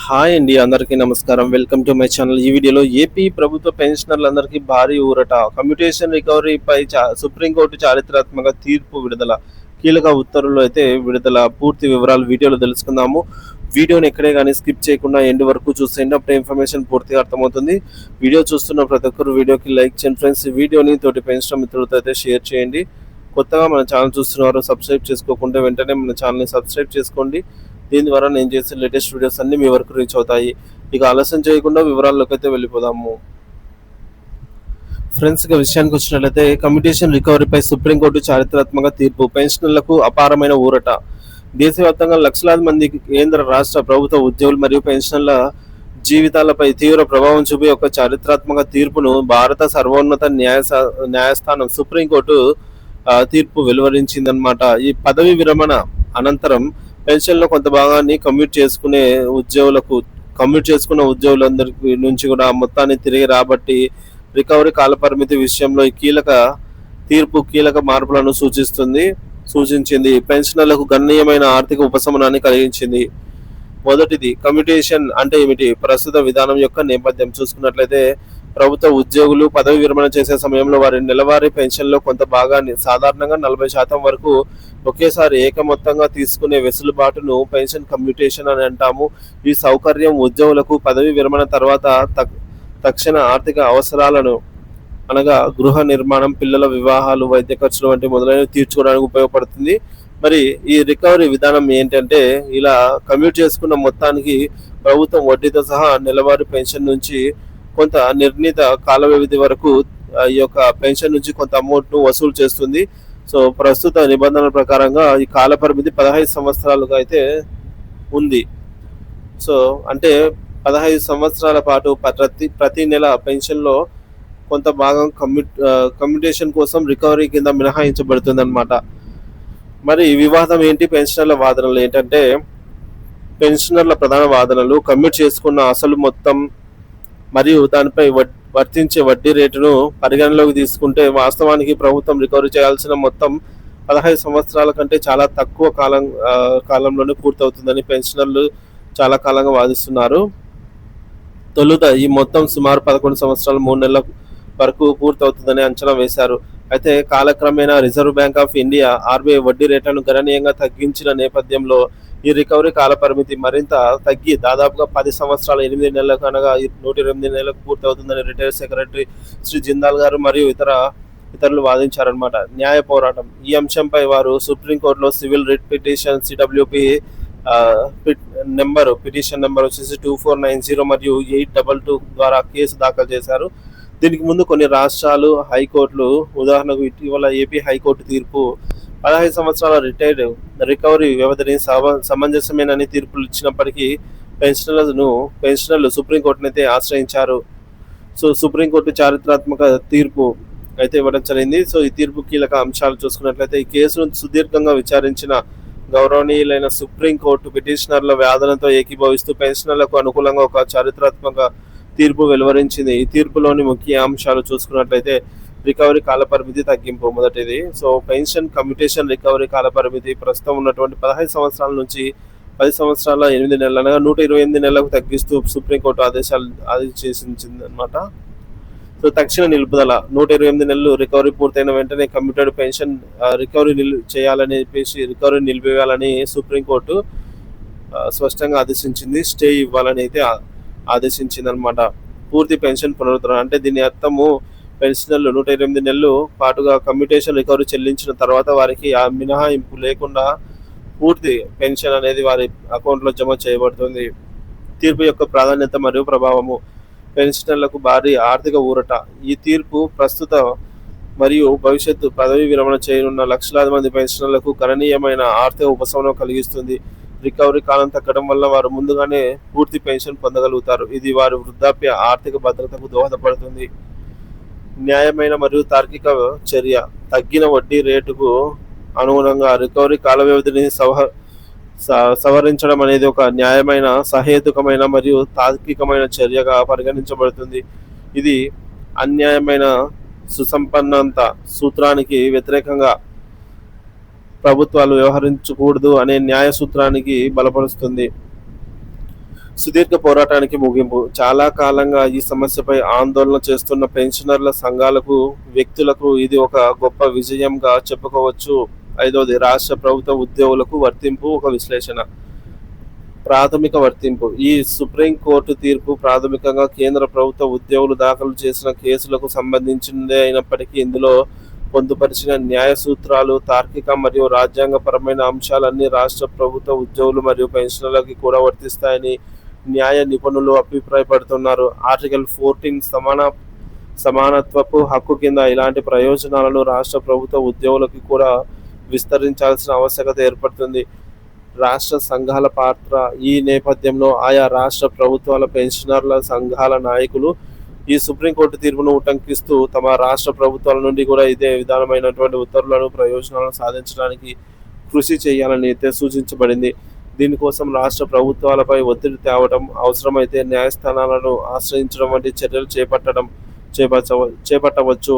Hi అండి, అందరికీ నమస్కారం. Welcome to my channel. ఈ వీడియోలో ఏపీ ప్రభుత్వ పెన్షనర్లందరికీ భారీ ఊరట. కమ్యూటేషన్ రికవరీపై సుప్రీంకోర్టు చారిత్రాత్మక తీర్పు విడుదల. కీలక ఉత్తర్వులు అయితే విడుదల. పూర్తి వివరాలు వీడియోలో తెలుసుకుందాము. వీడియోని ఎక్కడే కానీ స్కిప్ చేయకుండా ఎండ్ వరకు చూసేయండి. అప్పుడు ఇన్ఫర్మేషన్ పూర్తిగా అర్థమవుతుంది. వీడియో చూస్తున్న ప్రతి ఒక్కరు వీడియోకి లైక్ చేయండి ఫ్రెండ్స్. ఈ వీడియోని తోటి పెన్షన్ మిత్రులతో అయితే షేర్ చేయండి. కొత్తగా మన ఛానల్ చూస్తున్నవారు సబ్స్క్రైబ్ చేసుకోకుండా వెంటనే మన ఛానల్ని సబ్స్క్రైబ్ చేసుకోండి. దీని ద్వారా నేను చేసే లేటెస్ట్ వీడియోస్ అన్ని మీ వరకు రీచ్ అవుతాయి. ఇక ఆలస్యం చేయకుండా వివరాల్లోకి అయితే వెళ్ళిపోదాము ఫ్రెండ్స్. ఇక విషయానికి వచ్చినట్లయితే కమ్యూటేషన్ రికవరీపై సుప్రీంకోర్టు చారిత్రాత్మక తీర్పు. పెన్షనర్లకు అపారమైన ఊరట. దేశవ్యాప్తంగా లక్షలాది మంది కేంద్ర రాష్ట్ర ప్రభుత్వ ఉద్యోగులు మరియు పెన్షనర్ల జీవితాలపై తీవ్ర ప్రభావం చూపే ఒక చారిత్రాత్మక తీర్పును భారత సర్వోన్నత న్యాయస్థానం సుప్రీంకోర్టు తీర్పు వెలువరించిందనమాట. ఈ పదవి విరమణ అనంతరం పెన్షన్లో కొంత భాగాన్ని కమ్యూట్ చేసుకున్న ఉద్యోగులందరికీ నుంచి కూడా మొత్తాన్ని తిరిగి రాబట్టి రికవరీ కాలపరిమితి విషయంలో ఈ కీలక మార్పులను సూచించింది. పెన్షనర్లకు గణనీయమైన ఆర్థిక ఉపశమనాన్ని కలిగించింది. మొదటిది, కమ్యూటేషన్ అంటే ఏమిటి? ప్రస్తుత విధానం యొక్క నేపథ్యం చూసుకున్నట్లయితే ప్రభుత్వ ఉద్యోగులు పదవి విరమణ చేసే సమయంలో వారి నెలవారీ పెన్షన్లో కొంత భాగాన్ని, సాధారణంగా 40% వరకు ఒకేసారి ఏకమొత్తంగా తీసుకునే వెసులుబాటును పెన్షన్ కమ్యూటేషన్ అని అంటాము. ఈ సౌకర్యం ఉద్యోగులకు పదవి విరమణ తర్వాత తక్షణ ఆర్థిక అవసరాలను, అనగా గృహ నిర్మాణం, పిల్లల వివాహాలు, వైద్య ఖర్చులు వంటి మొదలైనవి తీర్చుకోవడానికి ఉపయోగపడుతుంది. మరి ఈ రికవరీ విధానం ఏంటంటే, ఇలా కమ్యూట్ చేసుకున్న మొత్తానికి ప్రభుత్వం వడ్డీతో సహా నెలవారీ పెన్షన్ నుంచి కొంత నిర్ణీత కాల వ్యవధి వరకు ఈ యొక్క పెన్షన్ నుంచి కొంత అమౌంట్ను వసూలు చేస్తుంది. సో ప్రస్తుత నిబంధనల ప్రకారంగా ఈ కాల పరిమితి 15 సంవత్సరాలుగా అయితే ఉంది. సో అంటే 15 సంవత్సరాల పాటు ప్రతి నెల పెన్షన్లో కొంత భాగం కమ్యూటేషన్ కోసం రికవరీ కింద మినహాయించబడుతుంది అనమాట. మరి వివాదం ఏంటి? పెన్షనర్ల వాదనలు ఏంటంటే, పెన్షనర్ల ప్రధాన వాదనలు కమ్యూట్ చేసుకున్న అసలు మొత్తం మరియు దానిపై వర్తించే వడ్డీ రేటును పరిగణలోకి తీసుకుంటే వాస్తవానికి ప్రభుత్వం రికవరీ చేయాల్సిన మొత్తం 15 సంవత్సరాల కంటే చాలా తక్కువ కాలంలోనే పూర్తవుతుందని పెన్షనర్లు చాలా కాలంగా వాదిస్తున్నారు. తొలుత ఈ మొత్తం సుమారు 11 సంవత్సరాలు 3 నెలల వరకు పూర్తవుతుందని అంచనా వేశారు. అయితే కాలక్రమేణా reserve bank of India RBI వడ్డీ రేట్లను గణనీయంగా తగ్గించిన నేపథ్యంలో ఈ రికవరీ కాల పరిమితి మరింత తగ్గి దాదాపుగా 10 సంవత్సరాల 8 నెలలకు, అనగా 108 నెలలకు పూర్తవుతుందని రిటైర్ సెక్రటరీ శ్రీ జిందాల్ గారు మరియు ఇతరులు వాదించారనమాట. న్యాయ పోరాటం. ఈ అంశంపై వారు సుప్రీంకోర్టులో civil writ petition CWP petition number వచ్చేసి 2490 మరియు 822 ద్వారా కేసు దాఖలు చేశారు. దీనికి ముందు కొన్ని రాష్ట్రాలు, హైకోర్టులు, ఉదాహరణకు ఇటీవల ఏపీ హైకోర్టు తీర్పు 15 సంవత్సరాల రికవరీ వ్యవధిని సమంజసమేనని తీర్పులు ఇచ్చినప్పటికీ పెన్షనర్లు సుప్రీంకోర్టునైతే ఆశ్రయించారు. సో సుప్రీంకోర్టు చారిత్రాత్మక తీర్పు అయితే ఇవ్వడం జరిగింది. సో ఈ తీర్పు కీలక అంశాలు చూసుకున్నట్లయితే, ఈ కేసును సుదీర్ఘంగా విచారించిన గౌరవనీయులైన సుప్రీంకోర్టు పిటిషనర్ల వాదనతో ఏకీభవిస్తూ పెన్షనర్లకు అనుకూలంగా ఒక చారిత్రాత్మక తీర్పు వెలువరించింది. ఈ తీర్పులోని ముఖ్య అంశాలు చూసుకున్నట్లయితే, రికవరీ కాలపరిమితి తగ్గింపు మొదటిది. సో పెన్షన్ కమ్యూటేషన్ రికవరీ కాలపరిమితి ప్రస్తుతం ఉన్నటువంటి 15 సంవత్సరాల నుంచి 10 సంవత్సరాల 8 నెలలు, అనగా 128 నెలలకు తగ్గిస్తూ సుప్రీంకోర్టు ఆదేశించింది అనమాట. సో తక్షణ నిలుపుదల. 128 నెలలు రికవరీ పూర్తయిన వెంటనే కమ్యూటెడ్ పెన్షన్ రికవరీ చేయాలని చెప్పేసి రికవరీ నిలిపివేయాలని సుప్రీంకోర్టు స్పష్టంగా ఆదేశించింది. స్టే ఇవ్వాలని అయితే ఆదేశించింది అనమాట. పూర్తి పెన్షన్ పునరుద్ధరణ అంటే దీని అర్థము, పెన్షనర్లు 108 నెలలు పాటుగా కమ్యూటేషన్ రికవరీ చెల్లించిన తర్వాత వారికి ఆ మినహాయింపు లేకుండా పూర్తి పెన్షన్ అనేది వారి అకౌంట్లో జమ చేయబడుతుంది. తీర్పు యొక్క ప్రాధాన్యత మరియు ప్రభావము. పెన్షనర్లకు భారీ ఆర్థిక ఊరట. ఈ తీర్పు ప్రస్తుత మరియు భవిష్యత్తు పదవి విరమణ చేయనున్న లక్షలాది మంది పెన్షనర్లకు గణనీయమైన ఆర్థిక ఉపశమనం కలిగిస్తుంది. రికవరీ కాలం తగ్గడం వల్ల వారు ముందుగానే పూర్తి పెన్షన్ పొందగలుగుతారు. ఇది వారి వృద్ధాప్య ఆర్థిక భద్రతకు దోహదపడుతుంది. న్యాయమైన మరియు తార్కిక చర్య. తగ్గిన వడ్డీ రేటుకు అనుగుణంగా రికవరీ కాల వ్యవధిని సవరించడం అనేది ఒక న్యాయమైన, సహేతుకమైన మరియు తార్కికమైన చర్యగా పరిగణించబడుతుంది. ఇది అన్యాయమైన సుసంపన్నంత సూత్రానికి వ్యతిరేకంగా ప్రభుత్వాలు వ్యవహరించకూడదు అనే న్యాయ సూత్రానికి బలపరుస్తుంది. సుదీర్ఘ పోరాటానికి ముగింపు. చాలా కాలంగా ఈ సమస్యపై ఆందోళన చేస్తున్న పెన్షనర్ల సంఘాలకు, వ్యక్తులకు ఇది ఒక గొప్ప విజయంగా చెప్పుకోవచ్చు. ఐదవది, రాష్ట్ర ప్రభుత్వ ఉద్యోగులకు వర్తింపు ఒక విశ్లేషణ. ప్రాథమిక వర్తింపు. ఈ సుప్రీంకోర్టు తీర్పు ప్రాథమికంగా కేంద్ర ప్రభుత్వ ఉద్యోగులు దాఖలు చేసిన కేసులకు సంబంధించిందే అయినప్పటికీ ఇందులో పొందుపరిచిన న్యాయ సూత్రాలు, తార్కిక మరియు రాజ్యాంగపరమైన అంశాలన్నీ రాష్ట్ర ప్రభుత్వ ఉద్యోగులు మరియు పెన్షనర్లకి కూడా వర్తిస్తాయని న్యాయ నిపుణులు అభిప్రాయపడుతున్నారు. ఆర్టికల్ 14 సమానత్వపు హక్కు కింద ఇలాంటి ప్రయోజనాలను రాష్ట్ర ప్రభుత్వ ఉద్యోగులకు కూడా విస్తరించాల్సిన ఆవశ్యకత ఏర్పడుతుంది. రాష్ట్ర సంఘాల పాత్ర. ఈ నేపథ్యంలో ఆయా రాష్ట్ర ప్రభుత్వాల పెన్షనర్ల సంఘాల నాయకులు ఈ సుప్రీంకోర్టు తీర్పును ఉటంకిస్తూ తమ రాష్ట్ర ప్రభుత్వాల నుండి కూడా ఇదే విధానమైనటువంటి ఉత్తర్వులను, ప్రయోజనాలను సాధించడానికి కృషి చేయాలని అయితే సూచించబడింది. దీనికోసం రాష్ట్ర ప్రభుత్వాలపై ఒత్తిడి తేవడం, అవసరమైతే న్యాయస్థానాలను ఆశ్రయించడం వంటి చర్యలు చేపట్టవచ్చు.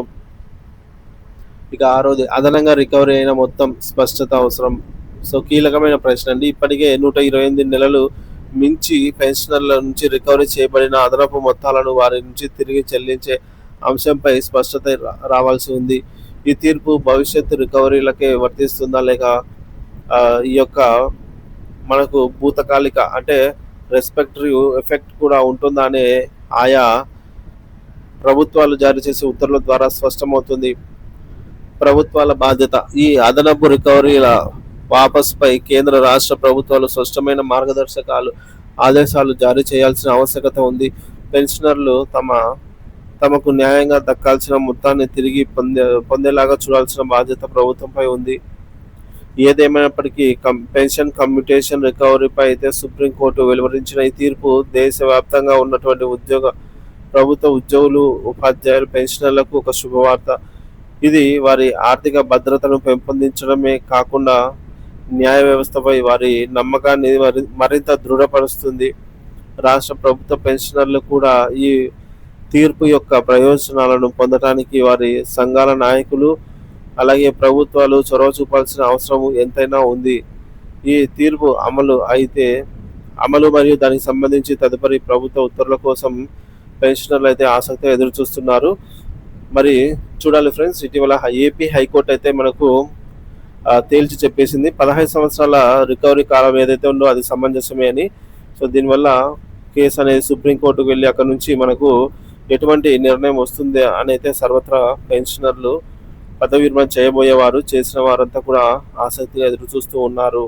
ఇక ఆరోది, అదనంగా రికవరీ అయిన మొత్తం స్పష్టత అవసరం. సో కీలకమైన ప్రశ్న అండి. ఇప్పటికే 128 నెలలు మించి పెన్షనర్ల నుంచి రికవరీ చేయబడిన అదనపు మొత్తాలను వారి నుంచి తిరిగి చెల్లించే అంశంపై స్పష్టత రావాల్సి ఉంది. ఈ తీర్పు భవిష్యత్తు రికవరీలకే వర్తిస్తుందా, లేక ఈ యొక్క మనకు భూతకాలిక అంటే రెస్పెక్టివ్ ఎఫెక్ట్ కూడా ఉంటుందా అనే ఆయా ప్రభుత్వాలు జారీ చేసే ఉత్తర్వుల ద్వారా స్పష్టమవుతుంది. ప్రభుత్వాల బాధ్యత. ఈ అదనపు రికవరీల వాపసుపై కేంద్ర, రాష్ట్ర ప్రభుత్వాలు స్పష్టమైన మార్గదర్శకాలు, ఆదేశాలు జారీ చేయాల్సిన ఆవశ్యకత ఉంది. పెన్షనర్లు తమకు న్యాయంగా దక్కాల్సిన మొత్తాన్ని తిరిగి పొందేలాగా చూడాల్సిన బాధ్యత ప్రభుత్వంపై ఉంది. ఏదేమైనప్పటికీ పెన్షన్ కమ్యూటేషన్ రికవరీపై అయితే సుప్రీంకోర్టు వెలువరించిన ఈ తీర్పు దేశవ్యాప్తంగా ఉన్నటువంటి ప్రభుత్వ ఉద్యోగులు, ఉపాధ్యాయులు, పెన్షనర్లకు ఒక శుభవార్త. ఇది వారి ఆర్థిక భద్రతను పెంపొందించడమే కాకుండా న్యాయ వ్యవస్థపై వారి నమ్మకాన్ని మరింత దృఢపరుస్తుంది. రాష్ట్ర ప్రభుత్వ పెన్షనర్లు కూడా ఈ తీర్పు యొక్క ప్రయోజనాలను పొందడానికి వారి సంఘాల నాయకులు, అలాగే ప్రభుత్వాలు చొరవ చూపాల్సిన అవసరం ఎంతైనా ఉంది. ఈ తీర్పు అమలు మరియు దానికి సంబంధించి తదుపరి ప్రభుత్వ ఉత్తర్వుల కోసం పెన్షనర్లు అయితే ఆసక్తిగా ఎదురు చూస్తున్నారు. మరి చూడాలి ఫ్రెండ్స్. ఇటీవల ఏపీ హైకోర్టు అయితే మనకు తేల్చి చెప్పేసింది 15 సంవత్సరాల రికవరీ కాలం ఏదైతే ఉందో అది సమంజసమే అని. సో దీనివల్ల కేసు అనేది సుప్రీంకోర్టుకు వెళ్ళి అక్కడ నుంచి మనకు ఎటువంటి నిర్ణయం వస్తుంది అని అయితే సర్వత్రా పెన్షనర్లు, పదవి విరమణ చేయబోయేవారు, చేసిన వారంతా కూడా ఆసక్తిగా ఎదురు చూస్తూ ఉన్నారు.